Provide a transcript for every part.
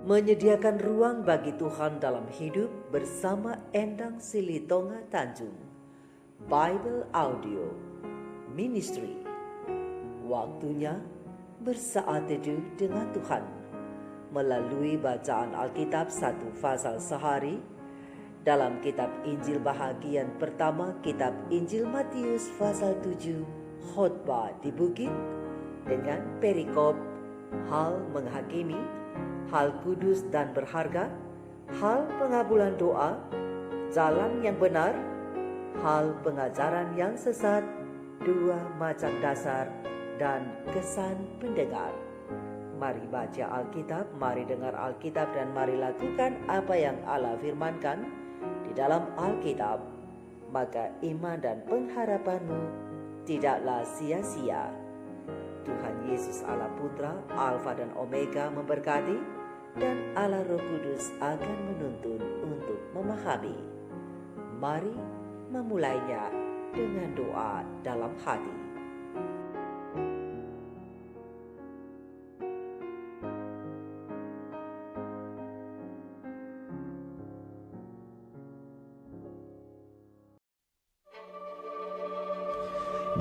menyediakan ruang bagi Tuhan dalam hidup bersama Endang Silitonga Tanjung. Bible Audio Ministry. Waktunya bersaat teduh dengan Tuhan melalui bacaan Alkitab 1 pasal sehari dalam kitab Injil bahagian pertama, kitab Injil Matius pasal 7, khotbah di bukit dengan perikop hal menghakimi, hal kudus dan berharga, hal pengabulan doa, jalan yang benar, hal pengajaran yang sesat, dua macam dasar, dan kesan pendengar. Mari baca Alkitab, mari dengar Alkitab, dan mari lakukan apa yang Allah firmankan di dalam Alkitab. Maka iman dan pengharapanmu tidaklah sia-sia. Tuhan Yesus Allah Putra, Alfa dan Omega memberkati, dan Allah Roh Kudus akan menuntun untuk memahami. Mari memulainya dengan doa dalam hati.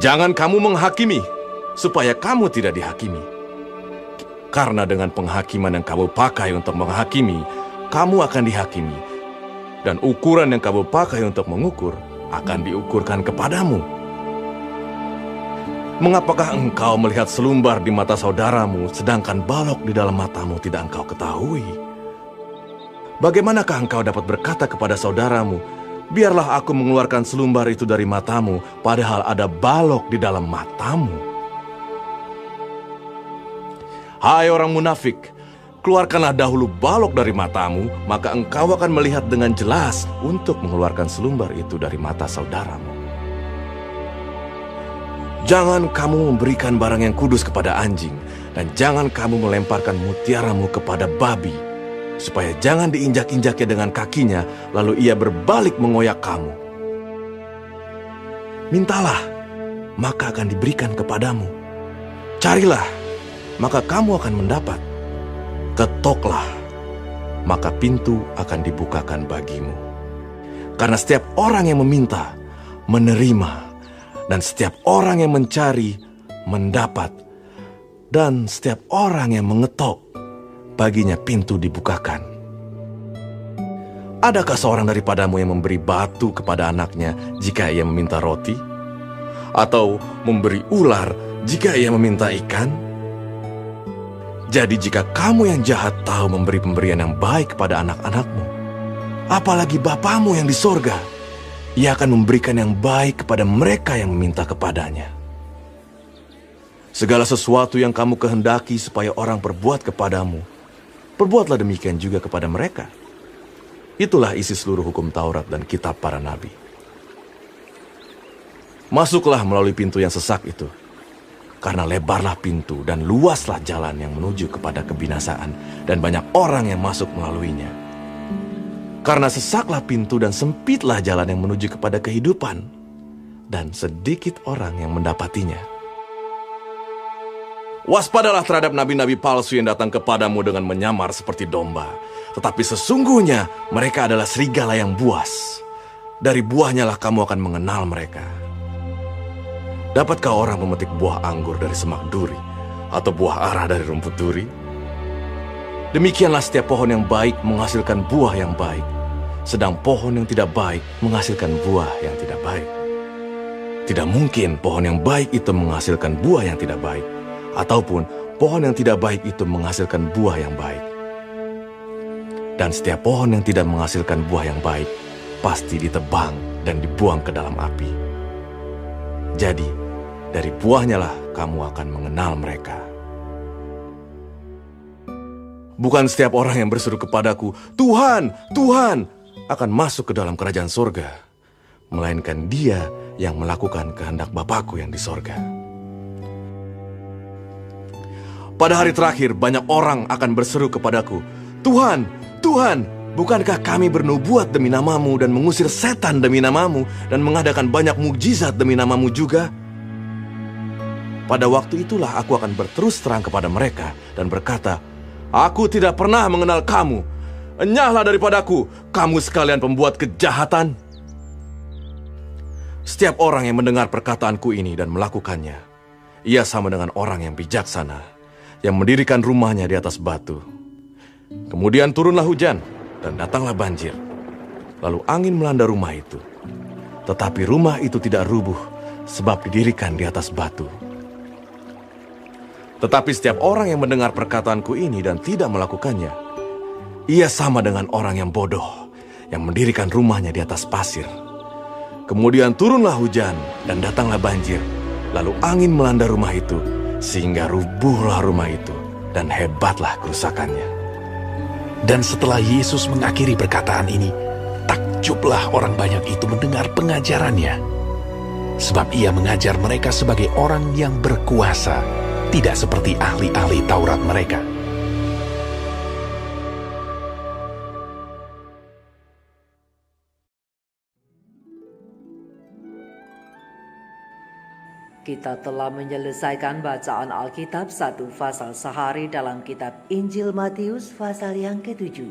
Jangan kamu menghakimi, supaya kamu tidak dihakimi. Karena dengan penghakiman yang kamu pakai untuk menghakimi, kamu akan dihakimi. Dan ukuran yang kamu pakai untuk mengukur, akan diukurkan kepadamu. Mengapakah engkau melihat selumbar di mata saudaramu, sedangkan balok di dalam matamu tidak engkau ketahui? Bagaimanakah engkau dapat berkata kepada saudaramu, biarlah aku mengeluarkan selumbar itu dari matamu, padahal ada balok di dalam matamu? Hai orang munafik, keluarkanlah dahulu balok dari matamu, maka engkau akan melihat dengan jelas untuk mengeluarkan selumbar itu dari mata saudaramu. Jangan kamu memberikan barang yang kudus kepada anjing, dan jangan kamu melemparkan mutiaramu kepada babi, supaya jangan diinjak-injaknya dengan kakinya, lalu ia berbalik mengoyak kamu. Mintalah, maka akan diberikan kepadamu. Carilah, maka kamu akan mendapat. Ketoklah, maka pintu akan dibukakan bagimu. Karena setiap orang yang meminta, menerima, dan setiap orang yang mencari, mendapat, dan setiap orang yang mengetok, baginya pintu dibukakan. Adakah seorang daripadamu yang memberi batu kepada anaknya jika ia meminta roti? Atau memberi ular jika ia meminta ikan? Jadi jika kamu yang jahat tahu memberi pemberian yang baik kepada anak-anakmu, apalagi Bapamu yang di sorga, ia akan memberikan yang baik kepada mereka yang meminta kepadanya. Segala sesuatu yang kamu kehendaki supaya orang perbuat kepadamu, perbuatlah demikian juga kepada mereka. Itulah isi seluruh hukum Taurat dan kitab para nabi. Masuklah melalui pintu yang sesak itu, karena lebarlah pintu dan luaslah jalan yang menuju kepada kebinasaan, dan banyak orang yang masuk melaluinya. Karena sesaklah pintu dan sempitlah jalan yang menuju kepada kehidupan, dan sedikit orang yang mendapatinya. Waspadalah terhadap nabi-nabi palsu yang datang kepadamu dengan menyamar seperti domba, tetapi sesungguhnya mereka adalah serigala yang buas. Dari buahnya lah kamu akan mengenal mereka. Dapatkah orang memetik buah anggur dari semak duri, atau buah ara dari rumput duri? Demikianlah setiap pohon yang baik menghasilkan buah yang baik, sedang pohon yang tidak baik menghasilkan buah yang tidak baik. Tidak mungkin pohon yang baik itu menghasilkan buah yang tidak baik, ataupun pohon yang tidak baik itu menghasilkan buah yang baik. Dan setiap pohon yang tidak menghasilkan buah yang baik, pasti ditebang dan dibuang ke dalam api. Jadi, dari buahnya lah kamu akan mengenal mereka. Bukan setiap orang yang berseru kepadaku, Tuhan, Tuhan, akan masuk ke dalam kerajaan sorga, melainkan dia yang melakukan kehendak Bapakku yang di sorga. Pada hari terakhir, banyak orang akan berseru kepadaku, Tuhan, Tuhan, bukankah kami bernubuat demi namamu dan mengusir setan demi namamu dan mengadakan banyak mukjizat demi namamu juga? Pada waktu itulah aku akan berterus terang kepada mereka dan berkata, Aku tidak pernah mengenal kamu. Enyahlah daripadaku, kamu sekalian pembuat kejahatan. Setiap orang yang mendengar perkataanku ini dan melakukannya, ia sama dengan orang yang bijaksana, yang mendirikan rumahnya di atas batu. Kemudian turunlah hujan, dan datanglah banjir. Lalu angin melanda rumah itu. Tetapi rumah itu tidak rubuh, sebab didirikan di atas batu. Tetapi setiap orang yang mendengar perkataanku ini dan tidak melakukannya, ia sama dengan orang yang bodoh, yang mendirikan rumahnya di atas pasir. Kemudian turunlah hujan dan datanglah banjir. Lalu angin melanda rumah itu, sehingga rubuhlah rumah itu, dan hebatlah kerusakannya. Dan setelah Yesus mengakhiri perkataan ini, takjublah orang banyak itu mendengar pengajarannya. Sebab ia mengajar mereka sebagai orang yang berkuasa, tidak seperti ahli-ahli Taurat mereka. Kita telah menyelesaikan bacaan Alkitab satu pasal sehari dalam kitab Injil Matius pasal yang ke-7.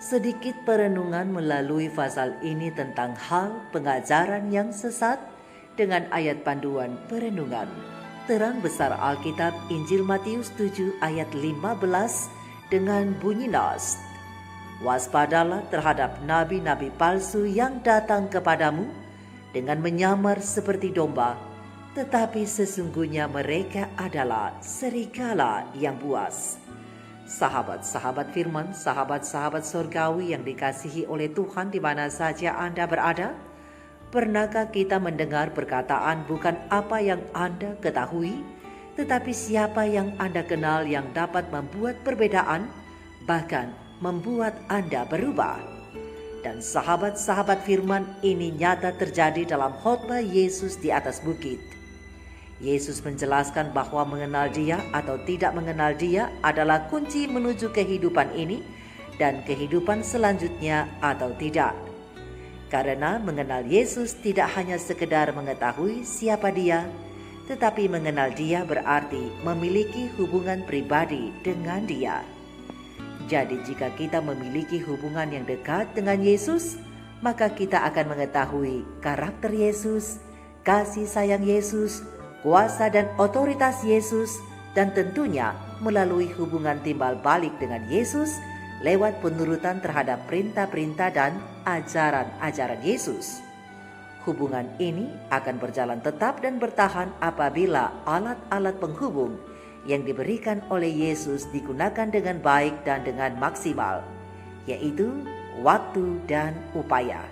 Sedikit perenungan melalui pasal ini tentang hal pengajaran yang sesat dengan ayat panduan perenungan. Terang besar Alkitab Injil Matius 7 ayat 15 dengan bunyi nas. Waspadalah terhadap nabi-nabi palsu yang datang kepadamu dengan menyamar seperti domba, tetapi sesungguhnya mereka adalah serigala yang buas. Sahabat-sahabat firman, sahabat-sahabat surgawi yang dikasihi oleh Tuhan di mana saja Anda berada, pernahkah kita mendengar perkataan bukan apa yang Anda ketahui, tetapi siapa yang Anda kenal yang dapat membuat perbedaan, bahkan membuat Anda berubah? Dan sahabat-sahabat firman ini nyata terjadi dalam khotbah Yesus di atas bukit. Yesus menjelaskan bahwa mengenal Dia atau tidak mengenal Dia adalah kunci menuju kehidupan ini dan kehidupan selanjutnya atau tidak. Karena mengenal Yesus tidak hanya sekedar mengetahui siapa Dia, tetapi mengenal Dia berarti memiliki hubungan pribadi dengan Dia. Jadi jika kita memiliki hubungan yang dekat dengan Yesus, maka kita akan mengetahui karakter Yesus, kasih sayang Yesus, kuasa dan otoritas Yesus, dan tentunya melalui hubungan timbal balik dengan Yesus lewat penurutan terhadap perintah-perintah dan ajaran-ajaran Yesus. Hubungan ini akan berjalan tetap dan bertahan apabila alat-alat penghubung yang diberikan oleh Yesus digunakan dengan baik dan dengan maksimal, yaitu waktu dan upaya.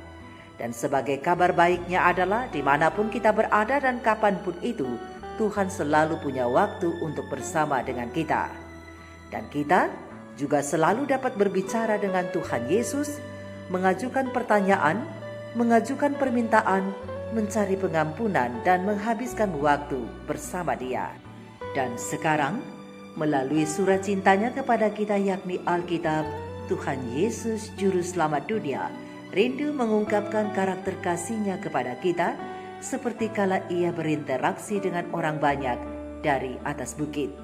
Dan sebagai kabar baiknya adalah dimanapun kita berada dan kapanpun itu, Tuhan selalu punya waktu untuk bersama dengan kita. Dan kita juga selalu dapat berbicara dengan Tuhan Yesus, mengajukan pertanyaan, mengajukan permintaan, mencari pengampunan, dan menghabiskan waktu bersama Dia. Dan sekarang, melalui surat cintanya kepada kita yakni Alkitab, Tuhan Yesus Juru Selamat dunia rindu mengungkapkan karakter kasih-Nya kepada kita seperti kala Ia berinteraksi dengan orang banyak dari atas bukit.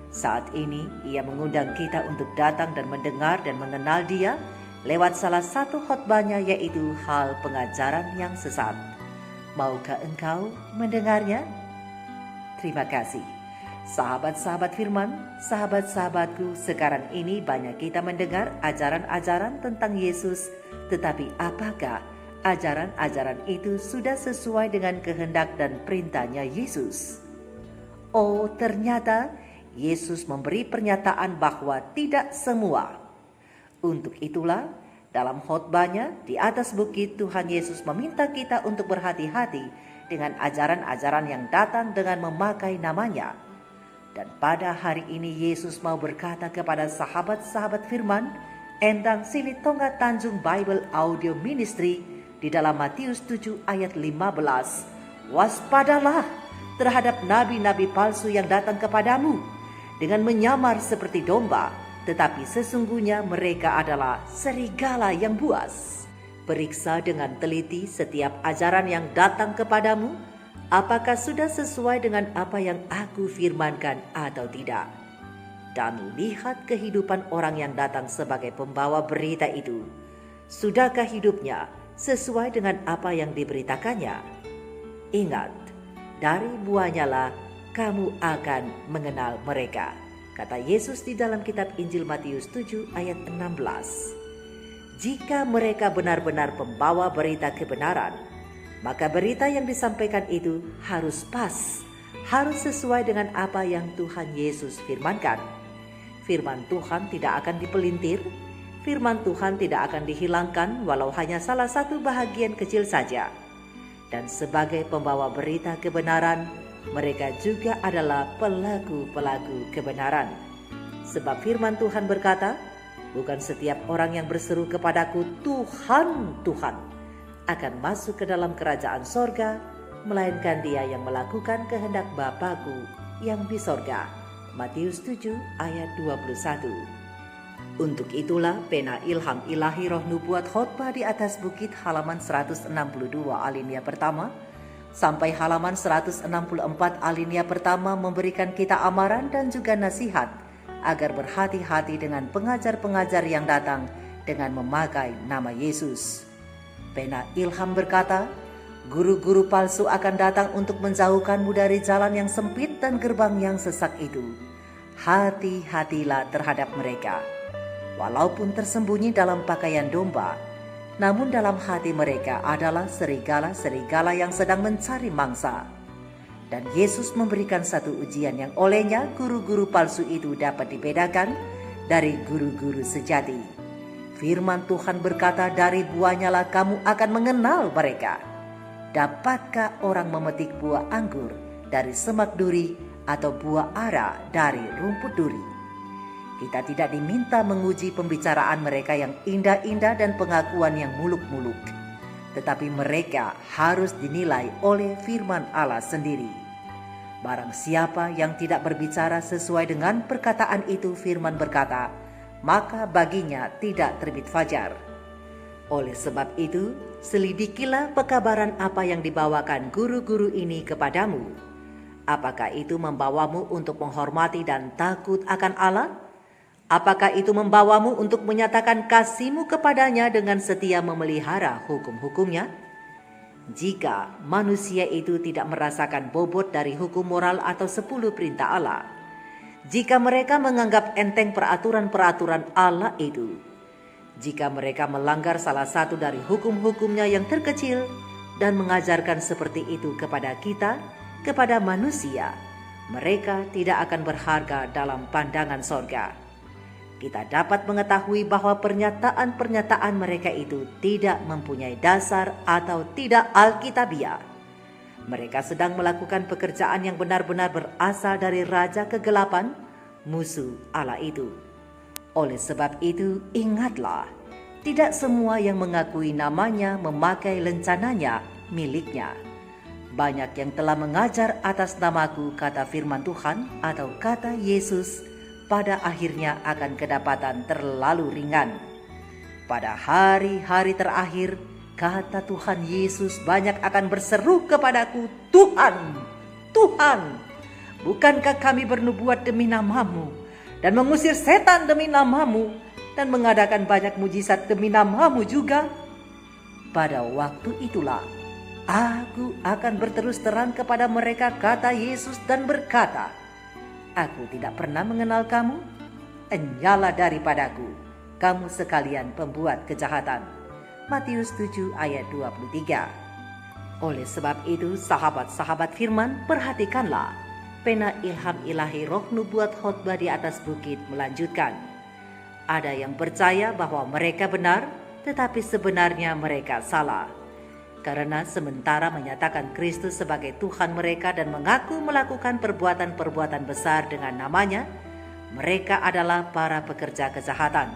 Saat ini Ia mengundang kita untuk datang dan mendengar dan mengenal Dia lewat salah satu khotbahnya, yaitu hal pengajaran yang sesat. Maukah engkau mendengarnya? Terima kasih. Sahabat-sahabat firman, sahabat-sahabatku, sekarang ini banyak kita mendengar ajaran-ajaran tentang Yesus, tetapi apakah ajaran-ajaran itu sudah sesuai dengan kehendak dan perintahnya Yesus? Oh, ternyata Yesus memberi pernyataan bahwa tidak semua. Untuk itulah, dalam khotbahnya di atas bukit, Tuhan Yesus meminta kita untuk berhati-hati dengan ajaran-ajaran yang datang dengan memakai namanya. Dan pada hari ini Yesus mau berkata kepada sahabat-sahabat firman, Endang Silitonga Tanjung Bible Audio Ministry di dalam Matius 7 ayat 15, waspadalah terhadap nabi-nabi palsu yang datang kepadamu dengan menyamar seperti domba, tetapi sesungguhnya mereka adalah serigala yang buas. Periksa dengan teliti setiap ajaran yang datang kepadamu, apakah sudah sesuai dengan apa yang aku firmankan atau tidak. dan lihat kehidupan orang yang datang sebagai pembawa berita itu. Sudahkah hidupnya sesuai dengan apa yang diberitakannya? Ingat, dari buahnya lah kamu akan mengenal mereka, kata Yesus di dalam kitab Injil Matius 7 ayat 16. Jika mereka benar-benar pembawa berita kebenaran, maka berita yang disampaikan itu harus pas, harus sesuai dengan apa yang Tuhan Yesus firmankan. Firman Tuhan tidak akan dipelintir, firman Tuhan tidak akan dihilangkan walau hanya salah satu bahagian kecil saja. Dan sebagai pembawa berita kebenaran, mereka juga adalah pelaku-pelaku kebenaran. Sebab firman Tuhan berkata, bukan setiap orang yang berseru kepadaku, Tuhan, Tuhan, akan masuk ke dalam kerajaan sorga, melainkan dia yang melakukan kehendak Bapa-Ku yang di sorga. Matius 7 ayat 21. Untuk itulah pena ilham ilahi roh nubuat khotbah di atas bukit halaman 162 alinea pertama sampai halaman 164 alinea pertama memberikan kita amaran dan juga nasihat agar berhati-hati dengan pengajar-pengajar yang datang dengan memakai nama Yesus. Pena ilham berkata, guru-guru palsu akan datang untuk menjauhkanmu dari jalan yang sempit dan gerbang yang sesak itu. Hati-hatilah terhadap mereka. Walaupun tersembunyi dalam pakaian domba, namun dalam hati mereka adalah serigala-serigala yang sedang mencari mangsa. Dan Yesus memberikan satu ujian yang olehnya guru-guru palsu itu dapat dibedakan dari guru-guru sejati. Firman Tuhan berkata, dari buahnya lah kamu akan mengenal mereka. Dapatkah orang memetik buah anggur dari semak duri atau buah ara dari rumput duri? Kita tidak diminta menguji pembicaraan mereka yang indah-indah dan pengakuan yang muluk-muluk. Tetapi mereka harus dinilai oleh firman Allah sendiri. Barang siapa yang tidak berbicara sesuai dengan perkataan itu, firman berkata, maka baginya tidak terbit fajar. Oleh sebab itu, selidikilah pekabaran apa yang dibawakan guru-guru ini kepadamu. Apakah itu membawamu untuk menghormati dan takut akan Allah? Apakah itu membawamu untuk menyatakan kasihmu kepadanya dengan setia memelihara hukum-hukumnya? Jika manusia itu tidak merasakan bobot dari hukum moral atau 10 perintah Allah, jika mereka menganggap enteng peraturan-peraturan Allah itu, jika mereka melanggar salah satu dari hukum-hukumnya yang terkecil dan mengajarkan seperti itu kepada kita, kepada manusia, mereka tidak akan berharga dalam pandangan sorga. Kita dapat mengetahui bahwa pernyataan-pernyataan mereka itu tidak mempunyai dasar atau tidak alkitabiah. Mereka sedang melakukan pekerjaan yang benar-benar berasal dari raja kegelapan, musuh Allah itu. Oleh sebab itu, ingatlah, tidak semua yang mengakui namanya memakai lencananya miliknya. Banyak yang telah mengajar atas namaku, kata firman Tuhan atau kata Yesus, pada akhirnya akan kedapatan terlalu ringan. Pada hari-hari terakhir, kata Tuhan Yesus, banyak akan berseru kepadaku, Tuhan, Tuhan, bukankah kami bernubuat demi namamu dan mengusir setan demi namamu dan mengadakan banyak mujizat demi namamu juga? Pada waktu itulah aku akan berterus terang kepada mereka, kata Yesus, dan berkata, aku tidak pernah mengenal kamu, enyala daripadaku, kamu sekalian pembuat kejahatan. Matius 7 ayat 23. Oleh sebab itu, sahabat-sahabat firman, perhatikanlah. Pena ilham ilahi roh nubuat khotbah di atas bukit melanjutkan. Ada yang percaya bahwa mereka benar, tetapi sebenarnya mereka salah. Karena sementara menyatakan Kristus sebagai Tuhan mereka dan mengaku melakukan perbuatan-perbuatan besar dengan namanya, mereka adalah para pekerja kejahatan.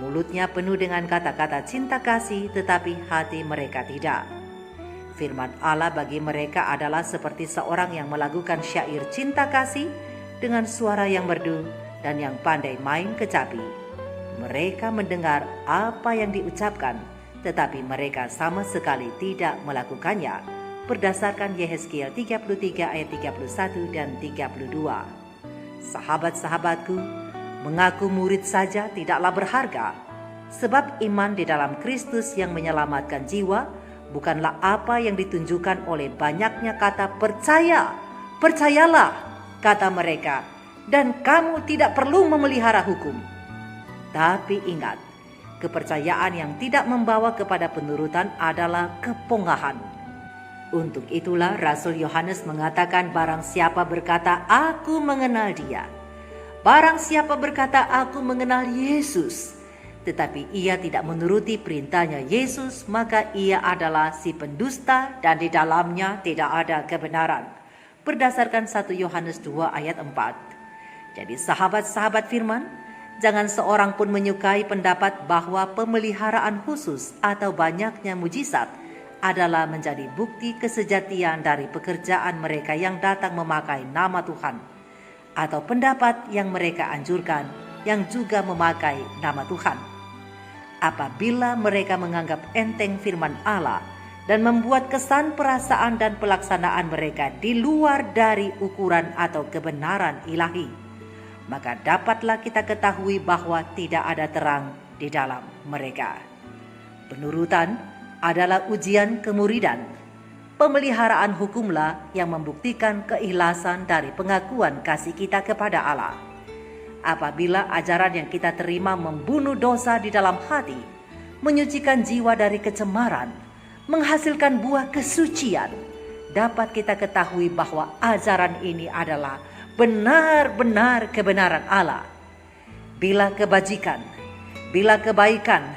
Mulutnya penuh dengan kata-kata cinta kasih, tetapi hati mereka tidak. Firman Allah bagi mereka adalah seperti seorang yang melakukan syair cinta kasih dengan suara yang merdu dan yang pandai main kecapi. Mereka mendengar apa yang diucapkan, tetapi mereka sama sekali tidak melakukannya, berdasarkan Yehezkiel 33 ayat 31 dan 32. Sahabat-sahabatku, mengaku murid saja tidaklah berharga, sebab iman di dalam Kristus yang menyelamatkan jiwa bukanlah apa yang ditunjukkan oleh banyaknya kata percaya. Percayalah, kata mereka, dan kamu tidak perlu memelihara hukum. Tapi ingat, kepercayaan yang tidak membawa kepada penurutan adalah kepongahan. Untuk itulah Rasul Yohanes mengatakan, barang siapa berkata, aku mengenal dia. Barang siapa berkata, aku mengenal Yesus, tetapi ia tidak menuruti perintahnya Yesus, maka ia adalah si pendusta dan di dalamnya tidak ada kebenaran. Berdasarkan 1 Yohanes 2 ayat 4. Jadi sahabat-sahabat firman, jangan seorang pun menyukai pendapat bahwa pemeliharaan khusus atau banyaknya mujizat adalah menjadi bukti kesejatian dari pekerjaan mereka yang datang memakai nama Tuhan, atau pendapat yang mereka anjurkan yang juga memakai nama Tuhan. Apabila mereka menganggap enteng firman Allah dan membuat kesan perasaan dan pelaksanaan mereka di luar dari ukuran atau kebenaran ilahi, maka dapatlah kita ketahui bahwa tidak ada terang di dalam mereka. Penurutan adalah ujian kemuridan. Pemeliharaan hukumlah yang membuktikan keikhlasan dari pengakuan kasih kita kepada Allah. Apabila ajaran yang kita terima membunuh dosa di dalam hati, menyucikan jiwa dari kecemaran, menghasilkan buah kesucian, dapat kita ketahui bahwa ajaran ini adalah benar-benar kebenaran Allah. Bila kebajikan, bila kebaikan,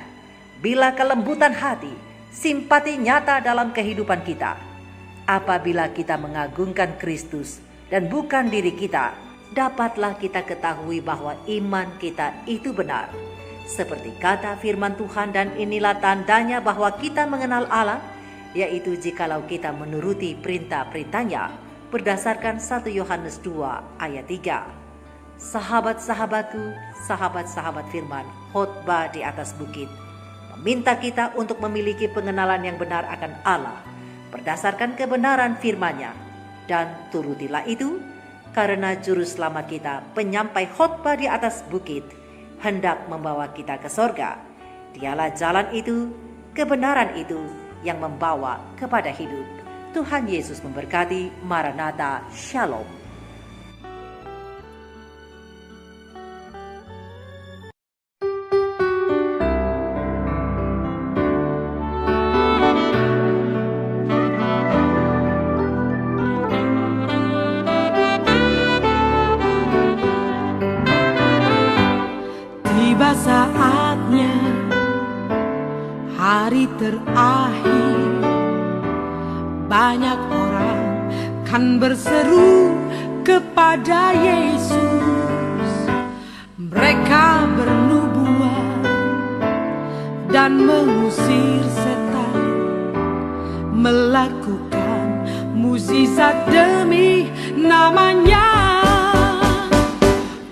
bila kelembutan hati, simpati nyata dalam kehidupan kita, apabila kita mengagungkan Kristus dan bukan diri kita, dapatlah kita ketahui bahwa iman kita itu benar. Seperti kata firman Tuhan, dan inilah tandanya bahwa kita mengenal Allah, yaitu jikalau kita menuruti perintah-perintahnya, berdasarkan 1 Yohanes 2 ayat 3. Sahabat-sahabatku, sahabat-sahabat firman, khotbah di atas bukit meminta kita untuk memiliki pengenalan yang benar akan Allah berdasarkan kebenaran firman-Nya, dan turutilah itu, karena juru selamat kita, penyampai khotbah di atas bukit, hendak membawa kita ke sorga. Dialah jalan itu, kebenaran itu yang membawa kepada hidup. Tuhan Yesus memberkati. Maranatha, Shalom. Tiba saatnya, hari terakhir, banyak orang kan berseru kepada Yesus. Mereka bernubuat dan mengusir setan, melakukan mukjizat demi namanya.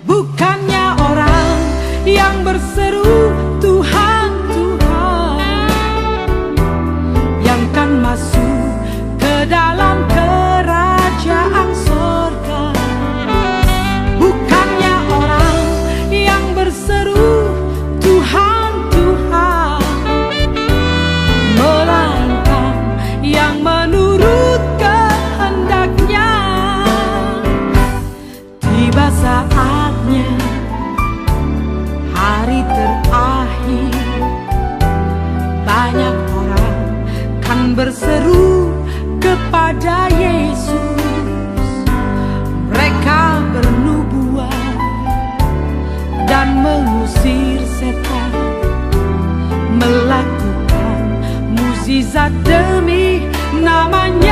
Bukannya orang yang berseru Tuhan, Tuhan, yang kan masuk ke dalam kerajaan sorga. Bukannya orang yang berseru Tuhan, Tuhan, melainkan yang menurut kehendaknya. Tiba saatnya, hari terakhir, banyak orang kan berseru kepada Yesus. Mereka bernubuat dan mengusir setan, melakukan mukjizat demi namanya.